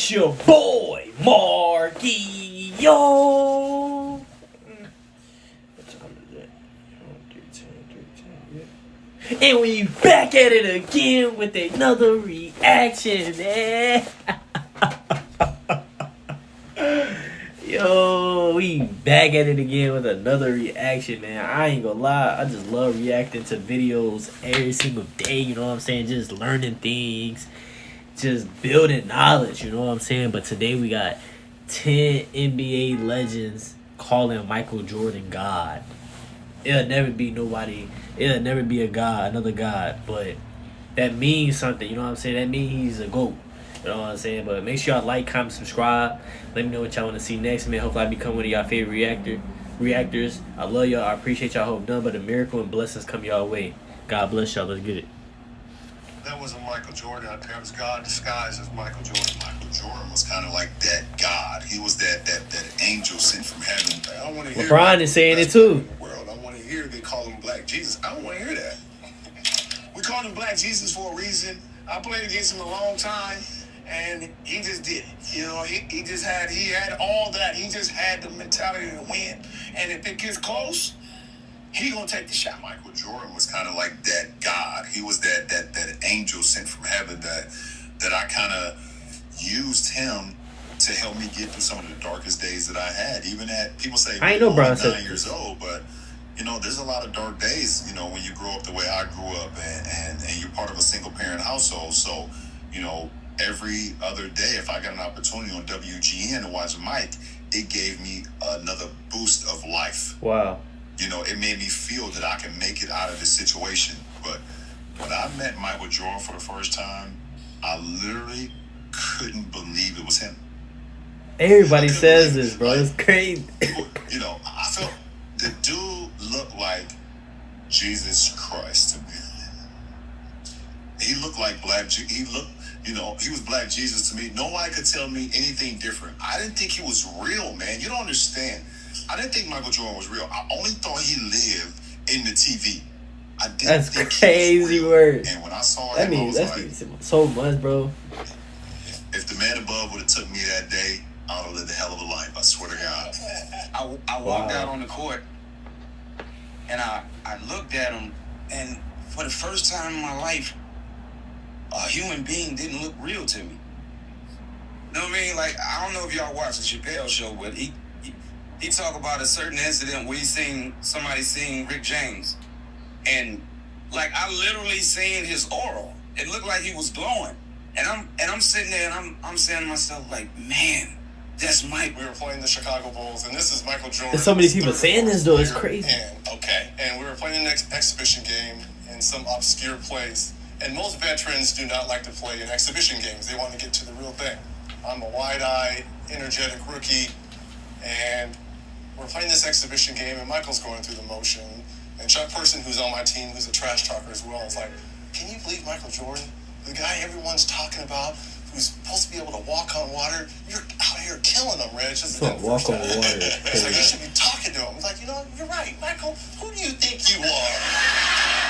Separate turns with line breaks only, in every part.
It's your boy, Marky, yo. What time is it? 3:10, and we back at it again with another reaction, man. Yo, we back at it again with another reaction, man. I ain't gonna lie, I just love reacting to videos every single day, you know what I'm saying? Just learning things, just building knowledge, you know what I'm saying? But today we got 10 NBA legends calling Michael Jordan God. It'll never be nobody, it'll never be a God, another God, but that means something, you know what I'm saying? That means he's a GOAT. You know what I'm saying? But make sure y'all like, comment, subscribe. Let me know what y'all want to see next, man. Hopefully I become one of y'all favorite reactors. I love y'all. I appreciate y'all. Hope none but a miracle and blessings come y'all way. God bless y'all. Let's get it.
That wasn't Michael Jordan. That was God disguised as Michael Jordan. Michael Jordan was kind of like that God. He was that angel sent from heaven. I want to hear
LeBron is saying it too.
In the world. I want to hear they call him Black Jesus. I don't want to hear that. We called him Black Jesus for a reason. I played against him a long time. And he just did it. You know, he had all that. He just had the mentality to win. And if it gets close, he gonna take the shot. Michael Jordan was kind of like that God. He was that angel sent from heaven that I kind of used him to help me get through some of the darkest days that I had. Even at, people say,
I ain't know Brian
9 years old, but you know, there's a lot of dark days, you know, when you grow up the way I grew up and you're part of a single parent household. So, you know, every other day, if I got an opportunity on WGN to watch Mike, it gave me another boost of life.
Wow.
You know, it made me feel that I can make it out of this situation. But when I met Michael Jordan for the first time, I literally couldn't believe it was him.
Everybody says this, bro. Like, it's crazy.
You know, I felt the dude looked like Jesus Christ to me. He looked like he was Black Jesus to me. Nobody could tell me anything different. I didn't think he was real, man. You don't understand. I didn't think Michael Jordan was real. I only thought he lived in the TV. I didn't
That's
think
crazy
he was real.
word.
And when I saw
that
him,
means
I was
that's
like,
so much, bro.
If the man above would have took me that day, I would have lived a hell of a life. I swear to God.
I walked out on the court, and I looked at him, and for the first time in my life, a human being didn't look real to me. You know what I mean? Like, I don't know if y'all watch the Chappelle show, but he talk about a certain incident where he seen somebody sing Rick James. And like, I literally seen his aura. It looked like he was glowing. And I'm sitting there and I'm saying to myself, like, man, that's Mike.
We were playing the Chicago Bulls, and this is Michael Jordan.
There's so many people saying this, though. It's crazy.
And we were playing the next exhibition game in some obscure place. And most veterans do not like to play in exhibition games. They want to get to the real thing. I'm a wide-eyed, energetic rookie, and we're playing this exhibition game, and Michael's going through the motion. And Chuck Person, who's on my team, who's a trash talker as well, is like, can you believe Michael Jordan? The guy everyone's talking about, who's supposed to be able to walk on water, you're out here killing him, Reg.
Walk on water.
It's like, you should be talking to him. He's like, you know, you're right, Michael. Who do you think you are?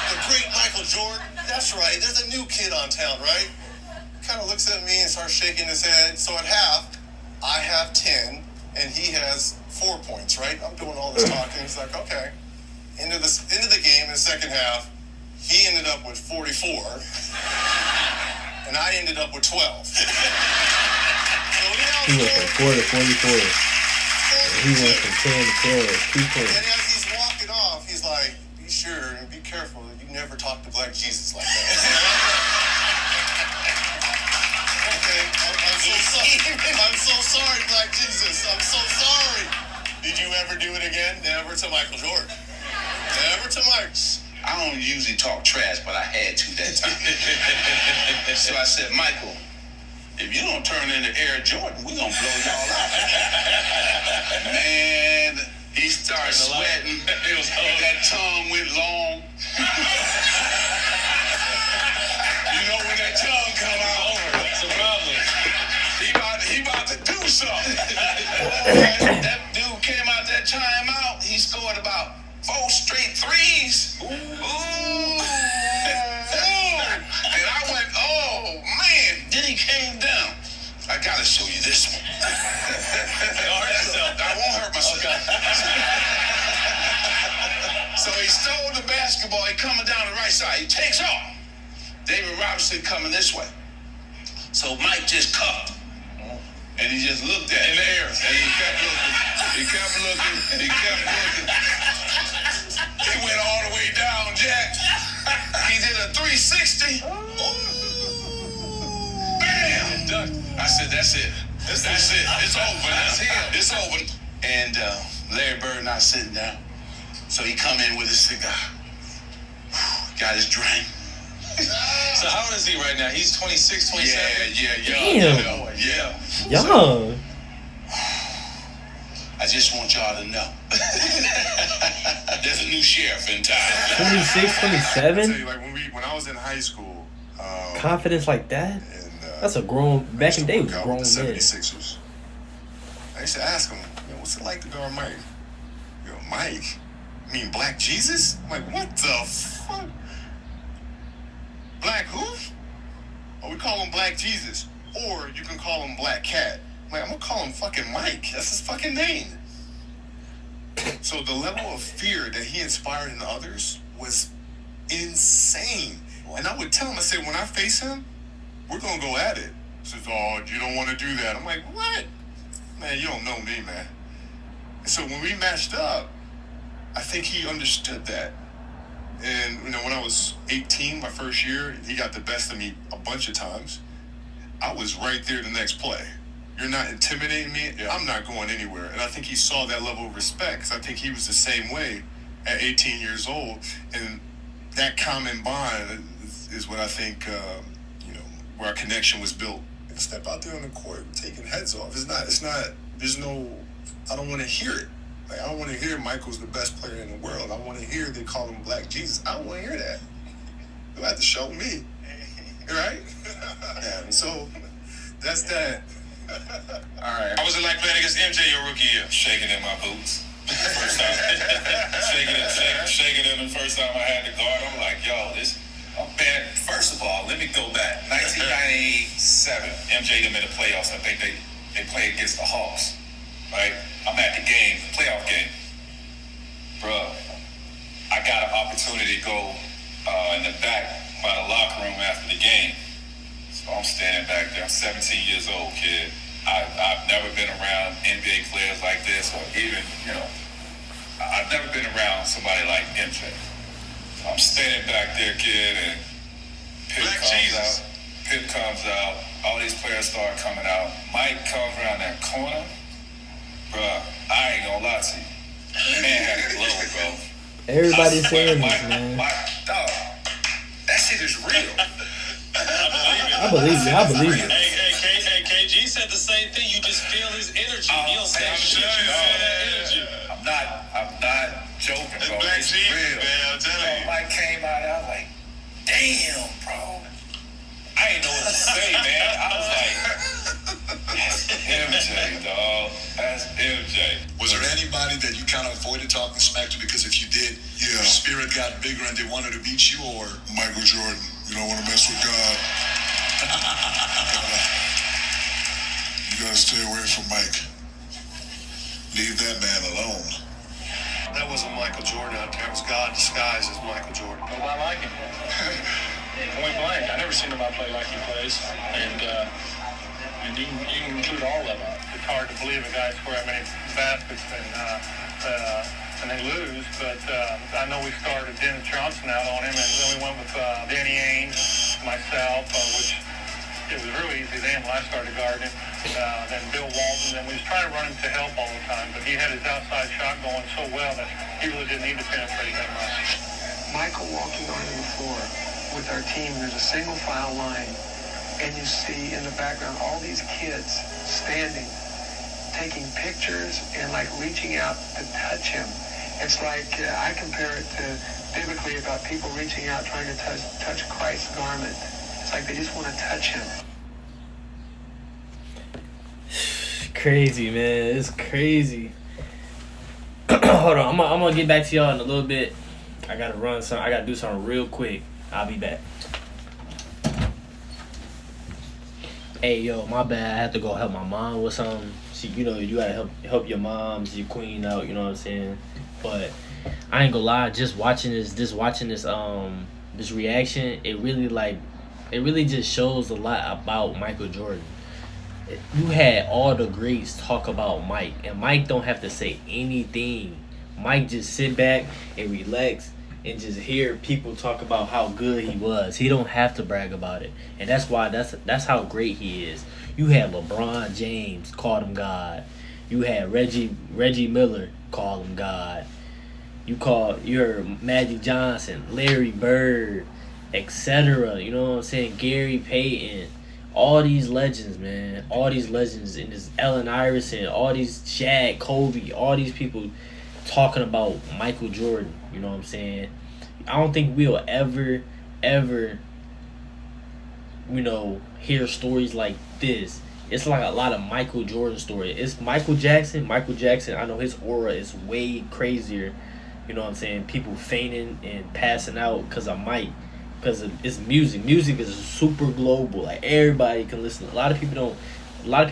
The great Michael Jordan? That's right. There's a new kid on town, right? Kind of looks at me and starts shaking his head. So at half, I have 10, and he has 4 points, right? I'm doing all this talking. He's like, okay. Into the game in the second half, he ended up with 44, and I ended up with 12. So
he went from 4 to 44. He went from 10 to 12. 2 points.
And as he's walking off, he's like, be sure and be careful that you never talk to Black Jesus like that. Okay, I'm so sorry, Black Jesus. I'm so sorry. Did you ever do it again? Never to Michael Jordan. Never to Mike.
I don't usually talk trash, but I had to that time. So I said, Michael, if you don't turn into Air Jordan, we gonna blow y'all out. Man, he started sweating. That tongue went long. You know when that tongue come out, it's a problem. He about to do something. That dude came out that timeout. He scored about 4 straight threes. Ooh. And I went, oh man. Then he came down.
I gotta show you this one. Don't hurt yourself. I won't hurt myself. Okay. So he stole the basketball. He coming down the right side. He takes off. David Robinson coming this way. So Mike just cupped. And he just looked at it in the air. And he kept looking. He kept looking. He kept looking. He went all the way down, Jack. He did a 360. Bam! I said, that's it. That's it. It's over. That's him. It's over. And Larry Bird not sitting down. So he come in with a cigar. Got his drink.
So how old is he right now? He's 26, 27?
Damn.
Yeah.
Young.
I just want y'all to know. There's a new sheriff in town.
26,
I tell
27?
you, like when I was in high school,
Confidence like that?
and
That's a grown, back in the day, it was
work out
grown
with the
man.
76ers. I used to ask him, what's it like to guard Mike? Mike? You mean Black Jesus? I'm like, what the fuck? Black who? Oh, we call him Black Jesus. Or you can call him Black Cat. I'm like, I'm gonna call him fucking Mike. That's his fucking name. So the level of fear that he inspired in others was insane. And I would tell him, I said, when I face him, we're gonna go at it. He says, oh, you don't wanna do that. I'm like, what? Man, you don't know me, man. And so when we matched up, I think he understood that. And, when I was 18, my first year, he got the best of me a bunch of times. I was right there the next play. You're not intimidating me. Yeah. I'm not going anywhere. And I think he saw that level of respect, because I think he was the same way at 18 years old. And that common bond is what I think, where our connection was built. And step out there on the court, taking heads off. I don't want to hear it. Like, I don't want to hear Michael's the best player in the world. I want to hear they call him Black Jesus. I don't want to hear that. You'll have to show me. Right? Yeah, so that's that.
All right. How was it like playing against MJ your rookie year? Shaking in my boots. First time. shaking in the first time I had to guard. I'm like, yo, this. Man, first of all, let me go back. 1997, MJ them in the playoffs. I think they played against the Hawks. Right? I'm at the game, playoff game. Bruh, I got an opportunity to go in the back by the locker room after the game. So I'm standing back there. I'm 17 years old, kid. I've never been around NBA players like this, or even, I've never been around somebody like MJ. So I'm standing back there, kid, and Pitt comes out. All these players start coming out. Mike comes around that corner. Bruh, I ain't gonna lie to you. The man had a glow, bro.
Everybody's saying this, man.
Dog, that shit is real.
I believe you.
Hey, KG said the same thing. You just feel his energy. You don't say shit. You feel that energy.
I'm not joking, bro.
It's real, man. I'm telling you.
Mike came out, I was like, damn, bro. I ain't know what to say, man. I was like, that's MJ, dog. That's MJ.
Was there anybody that you kind of avoided talking smack to because if you did, your spirit got bigger and they wanted to beat you, or
Michael Jordan, you don't want to mess with God. You gotta stay away from Mike. Leave that man alone.
That wasn't Michael Jordan out there. It was God disguised as Michael Jordan.
Nobody like him. Point blank. I never seen nobody play like he plays. And you can include all of them. It's hard to believe a guy score that many baskets and they lose. But I know we started Dennis Johnson out on him, and then we went with Danny Ainge, myself, which it was really easy then when I started guarding. Then Bill Walton, and we was trying to run him to help all the time, but he had his outside shot going so well that he really didn't need to penetrate that much.
Michael walking onto the floor with our team, there's a single file line, and you see in the background all these kids standing, taking pictures and like reaching out to touch him. It's like, I compare it to biblically about people reaching out trying to touch Christ's garment. It's like they just want to touch him.
Crazy, man. It's crazy. Hold on. I'm gonna get back to y'all in a little bit. I gotta do something real quick. I'll be back. hey, yo, my bad. I have to go help my mom with something. She, you know, you gotta help your mom's, your queen out. You know what I'm saying? But I ain't gonna lie. Just watching this reaction, it really just shows a lot about Michael Jordan. You had all the greats talk about Mike, and Mike don't have to say anything. Mike just sit back and relax and just hear people talk about how good he was. He don't have to brag about it, and that's how great he is. You had LeBron James called him God. You had Reggie Miller call him God. You heard Magic Johnson, Larry Bird, etc. You know what I'm saying? Gary Payton. All these legends, man. All these legends. And this Allen Iverson. All these Shaq, Kobe. All these people talking about Michael Jordan. You know what I'm saying? I don't think we'll ever, hear stories like this. It's like a lot of Michael Jordan stories. It's Michael Jackson. Michael Jackson, I know his aura is way crazier. You know what I'm saying? People fainting and passing out because of Mike. Because it's music. Music is super global. Like, everybody can listen. A lot of people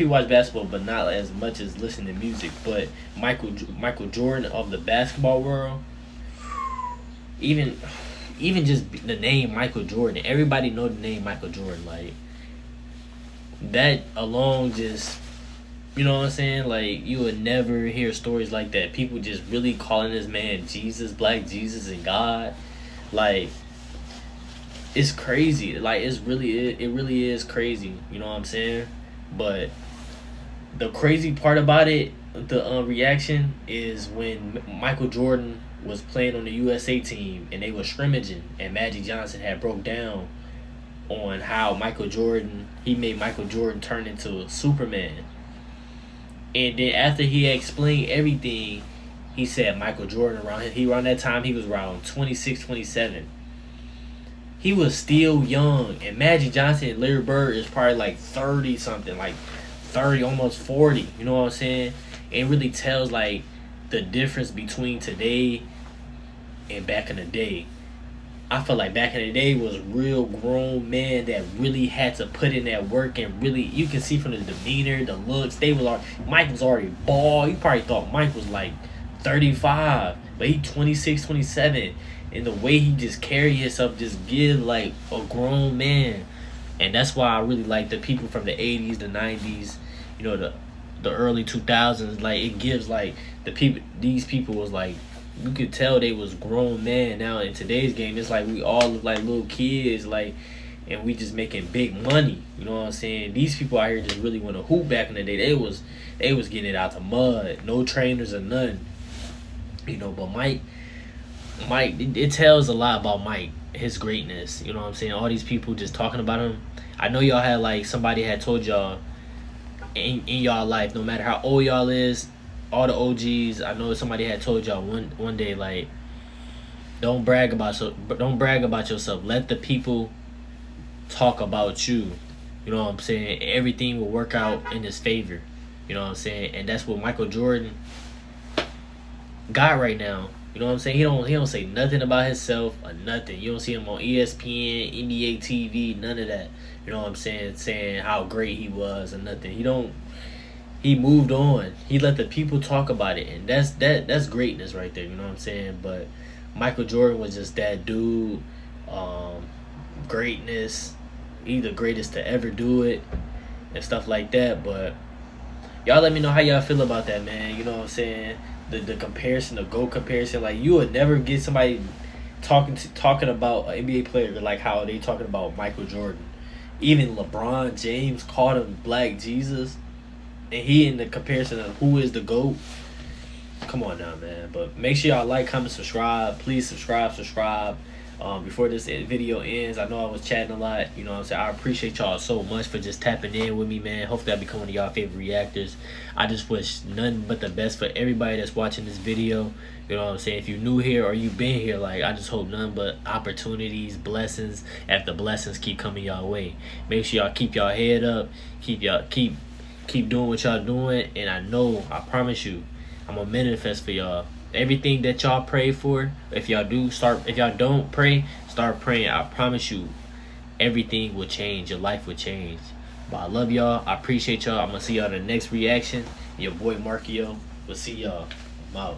watch basketball, but not as much as listen to music. But Michael Jordan of the basketball world, even just the name Michael Jordan, everybody know the name Michael Jordan. Like, that alone just, you know what I'm saying? Like, you would never hear stories like that. People just really calling this man Jesus, Black Jesus, and God. Like, it's crazy. Like, it really is crazy. You know what I'm saying? But the crazy part about it, the reaction, is when Michael Jordan was playing on the USA team and they were scrimmaging, and Magic Johnson had broke down on how he made Michael Jordan turn into Superman. And then after he explained everything, he said Michael Jordan around that time he was around 26, 27. He was still young, and Magic Johnson and Larry Bird is probably like 30 something, like 30, almost 40. You know what I'm saying? It really tells like the difference between today and back in the day. I feel like back in the day was real grown men that really had to put in that work, and really you can see from the demeanor, the looks. Mike was already bald. You probably thought Mike was like 35, but he 26, 27. And the way he just carried himself just give like a grown man. And that's why I really like the people from the 80s, the 90s, the early 2000s. Like, it gives like these people was like, you could tell they was grown men. Now in today's game, it's like we all look like little kids, like, and we just making big money. You know what I'm saying? These people out here just really want to hoop. Back in the day, they was getting it out the mud, no trainers or none. But Mike, it tells a lot about Mike, his greatness. You know what I'm saying? All these people just talking about him. I know y'all had like somebody had told y'all in y'all life, no matter how old y'all is, all the OGs. I know somebody had told y'all one day, like, don't brag about yourself. Let the people talk about you. You know what I'm saying? Everything will work out in his favor. You know what I'm saying? And that's what Michael Jordan got right now. You know what I'm saying? He don't say nothing about himself or nothing. You don't see him on ESPN, NBA TV, none of that. You know what I'm saying how great he was or nothing. He moved on. He let the people talk about it, and that's greatness right there. You know what I'm saying? But Michael Jordan was just that dude. Greatness. He the greatest to ever do it and stuff like that. But y'all let me know how y'all feel about that, man. You know what I'm saying? The comparison, the GOAT comparison. Like, you would never get somebody talking about an NBA player like how they talking about Michael Jordan. Even LeBron James called him Black Jesus, and he in the comparison of who is the GOAT. Come on now, man. But make sure y'all like, comment, subscribe. Please subscribe. Before this video ends, I know I was chatting a lot. You know what I'm saying? I appreciate y'all so much for just tapping in with me, man. Hopefully I become one of y'all favorite reactors. I just wish nothing but the best for everybody that's watching this video. You know what I'm saying? If you're new here or you've been here, like, I just hope nothing but opportunities, blessings, after blessings keep coming y'all way. Make sure y'all keep y'all head up. Keep doing what y'all doing. And I promise you, I'm gonna manifest for y'all. Everything that y'all pray for, if y'all don't pray, start praying. I promise you, everything will change. Your life will change. But I love y'all. I appreciate y'all. I'm gonna see y'all in the next reaction. Your boy Markio. We'll see y'all. I'm out.